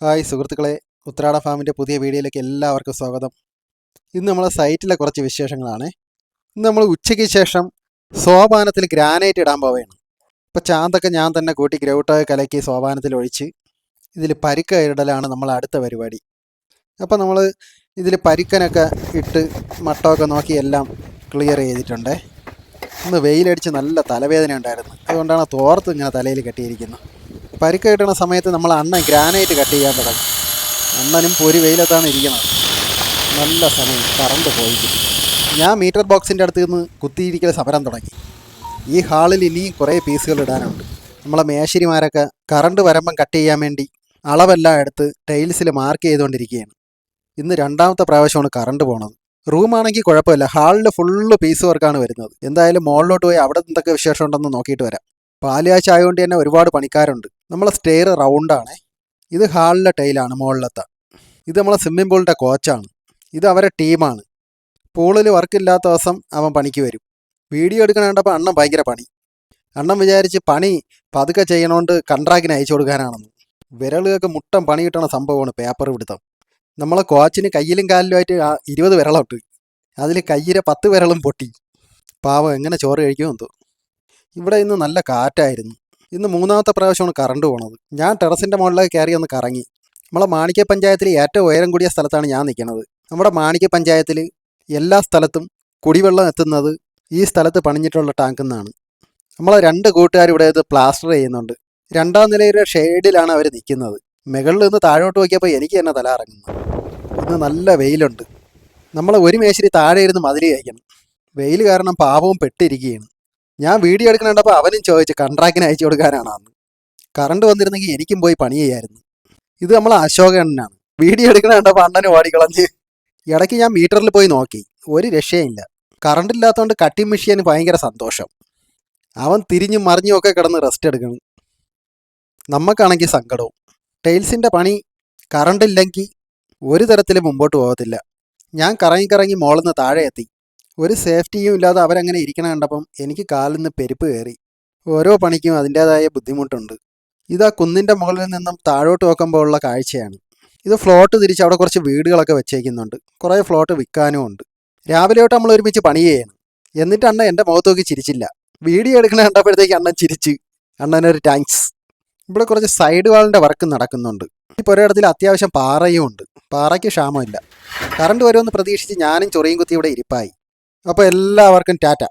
Hi സുഹൃത്തുക്കളെ, ഉത്രാട ഫാമിൻ്റെ പുതിയ വീഡിയോയിലേക്ക് എല്ലാവർക്കും സ്വാഗതം. ഇന്ന് നമ്മളെ സൈറ്റിലെ കുറച്ച് വിശേഷങ്ങളാണ്. ഇന്ന് നമ്മൾ ഉച്ചയ്ക്ക് ശേഷം സോപാനത്തിൽ ഗ്രാനൈറ്റ് ഇടാൻ പോവുകയാണ്. ഇപ്പോൾ ചാന്തൊക്കെ ഞാൻ തന്നെ കൂട്ടി ഗ്രൗട്ടൊക്കെ കലക്കി സോപാനത്തിൽ ഒഴിച്ച് ഇതിൽ പരിക്ക ഇടലാണ് നമ്മൾ അടുത്ത പരിപാടി. അപ്പോൾ നമ്മൾ ഇതിൽ പരിക്കനൊക്കെ ഇട്ട് മട്ടമൊക്കെ നോക്കി എല്ലാം ക്ലിയർ ചെയ്തിട്ടുണ്ട്. ഇന്ന് വെയിലടിച്ച് നല്ല തലവേദന ഉണ്ടായിരുന്നു, അതുകൊണ്ടാണ് തോർത്ത് ഇങ്ങനെ തലയിൽ കെട്ടിയിരിക്കുന്നത്. പരിക്ക് കിട്ടുന്ന സമയത്ത് നമ്മൾ അണ്ണൻ ഗ്രാനൈറ്റ് കട്ട് ചെയ്യാൻ തുടങ്ങി. അണ്ണനും പൊരി വെയിലത്താണ് ഇരിക്കുന്നത്. നല്ല സമയം കറണ്ട് പോയി. ഞാൻ മീറ്റർ ബോക്സിൻ്റെ അടുത്ത് നിന്ന് കുത്തിയിരിക്കൽ സമരം തുടങ്ങി. ഈ ഹാളിൽ ഇനിയും കുറേ പീസുകൾ ഇടാനുണ്ട്. നമ്മളെ മേശരിമാരൊക്കെ കറണ്ട് വരുമ്പം കട്ട് ചെയ്യാൻ വേണ്ടി അളവെല്ലാം എടുത്ത് ടൈൽസിൽ മാർക്ക് ചെയ്തുകൊണ്ടിരിക്കുകയാണ്. ഇന്ന് രണ്ടാമത്തെ പ്രാവശ്യമാണ് കറണ്ട് പോണത്. റൂമാണെങ്കിൽ കുഴപ്പമില്ല, ഹാളിൽ ഫുള്ള് പീസ് വർക്കാണ് വരുന്നത്. എന്തായാലും മുകളിലോട്ട് പോയി അവിടെ എന്തൊക്കെ വിശേഷം ഉണ്ടെന്ന് നോക്കിയിട്ട് വരാം. പാലുകാഴ്ച ആയതുകൊണ്ട് തന്നെ ഒരുപാട് പണിക്കാരുണ്ട്. നമ്മളെ സ്റ്റെയർ റൗണ്ടാണ്. ഇത് ഹാളിലെ ടൈലാണ് മുകളിലത്തെ. ഇത് നമ്മളെ സ്വിമ്മിംഗ് പൂളിൻ്റെ കോച്ചാണ്. ഇത് അവരെ ടീമാണ്. പൂളിൽ വർക്കില്ലാത്ത ദിവസം അവൻ പണിക്ക് വരും. വീഡിയോ എടുക്കണ കണ്ടപ്പോൾ അണ്ണൻ ഭയങ്കര പണി. അണ്ണൻ വിചാരിച്ച് പണി പതുക്കെ ചെയ്യണോണ്ട് കൺട്രാക്റ്റിന് അയച്ചു കൊടുക്കാനാണെന്ന്. വിരലുകൾക്ക് മുട്ടം പണി കിട്ടണ സംഭവമാണ് പേപ്പർ പിടുത്തം. നമ്മളെ കോച്ചിന് കയ്യിലും കാലിലുമായിട്ട് 20 വിരലുണ്ട്. അതിൽ കയ്യിലെ 10 വിരലും പൊട്ടി. പാവം എങ്ങനെ ചോറ് കഴിക്കുമെന്തോ. ഇവിടെ ഇന്ന് നല്ല കാറ്റായിരുന്നു. ഇന്ന് മൂന്നാമത്തെ പ്രാവശ്യമാണ് കറണ്ട് പോണത്. ഞാൻ ടെറസിൻ്റെ മുകളിലേക്ക് കയറി ഒന്ന് കറങ്ങി. നമ്മളെ മാണിക്യ പഞ്ചായത്തിൽ ഏറ്റവും ഉയരം കൂടിയ സ്ഥലത്താണ് ഞാൻ നിൽക്കുന്നത്. നമ്മുടെ മാണിക്യ പഞ്ചായത്തിൽ എല്ലാ സ്ഥലത്തും കുടിവെള്ളം എത്തുന്നത് ഈ സ്ഥലത്ത് പണിഞ്ഞിട്ടുള്ള ടാങ്കിൽ നിന്നാണ്. നമ്മളെ 2 കൂട്ടുകാർ ഇവിടെ ഇത് പ്ലാസ്റ്റർ ചെയ്യുന്നുണ്ട്. 2ാം നിലയുടെ ഷെയ്ഡിലാണ് അവർ നിൽക്കുന്നത്. മുകളിൽ നിന്ന് താഴോട്ട് നോക്കിയപ്പോൾ എനിക്ക് തന്നെ തല ഇറങ്ങുന്നു. ഇന്ന് നല്ല വെയിലുണ്ട്. നമ്മൾ ഒരു മേശരി താഴെ ഇരുന്ന് മതിൽ കഴിക്കണം. വെയിൽ കാരണം പാവവും പെട്ടിരിക്കുകയാണ്. ഞാൻ വീഡിയോ എടുക്കണപ്പോൾ അവനും ചോദിച്ചു കൺട്രാക്റ്റിന് അയച്ചു കൊടുക്കാനാണെന്ന്. കറണ്ട് വന്നിരുന്നെങ്കിൽ എനിക്കും പോയി പണി ചെയ്യായിരുന്നു. ഇത് നമ്മൾ അശോകണ്ണനാണ്. വീഡിയോ എടുക്കണപ്പോൾ അണ്ണന് ഓടിക്കളഞ്ഞ്. ഇടയ്ക്ക് ഞാൻ മീറ്ററിൽ പോയി നോക്കി, ഒരു രക്ഷയില്ല. കറണ്ട് ഇല്ലാത്തതുകൊണ്ട് കട്ടിങ് മെഷീന് ഭയങ്കര സന്തോഷം. അവൻ തിരിഞ്ഞും മറിഞ്ഞും ഒക്കെ കിടന്ന് റെസ്റ്റ് എടുക്കണം. നമുക്കാണെങ്കിൽ സങ്കടവും. ടൈൽസിൻ്റെ പണി കറണ്ട് ഇല്ലെങ്കിൽ ഒരു തരത്തിലും മുമ്പോട്ട് പോകത്തില്ല. ഞാൻ കറങ്ങി മോളിൽ നിന്ന് താഴെ എത്തി. ഒരു സേഫ്റ്റിയും ഇല്ലാതെ അവരങ്ങനെ ഇരിക്കണ കണ്ടപ്പം എനിക്ക് കാലിൽ നിന്ന് പെരുപ്പ് കയറി. ഓരോ പണിക്കും അതിൻ്റേതായ ബുദ്ധിമുട്ടുണ്ട്. ഇതാ കുന്നിൻ്റെ മുകളിൽ നിന്നും താഴോട്ട് നോക്കുമ്പോൾ ഉള്ള കാഴ്ചയാണ്. ഇത് ഫ്ലോട്ട് തിരിച്ച് അവിടെ കുറച്ച് വീടുകളൊക്കെ വെച്ചേക്കുന്നുണ്ട്. കുറേ ഫ്ലോട്ട് വിൽക്കാനും ഉണ്ട്. രാവിലെ തൊട്ട് നമ്മൾ ഒരുമിച്ച് പണി ചെയ്യണം. എന്നിട്ട് അണ്ണൻ എൻ്റെ മുഖത്ത് നോക്കി ചിരിച്ചില്ല. വീഡിയോ എടുക്കണ കണ്ടപ്പോഴത്തേക്ക് അണ്ണൻ ചിരിച്ച്. അണ്ണനൊരു താങ്ക്സ്. ഇവിടെ കുറച്ച് സൈഡ് വാളിൻ്റെ വർക്ക് നടക്കുന്നുണ്ട്. ഈ പുരയിടത്തിൽ അത്യാവശ്യം പാറയും ഉണ്ട്. പാറയ്ക്ക് ക്ഷാമമില്ല. കറണ്ട് വരുമെന്ന് പ്രതീക്ഷിച്ച് ഞാനും ചൊറിയും കുത്തി ഇവിടെ ഇരിപ്പായി. അപ്പോൾ എല്ലാവർക്കും ടാറ്റ.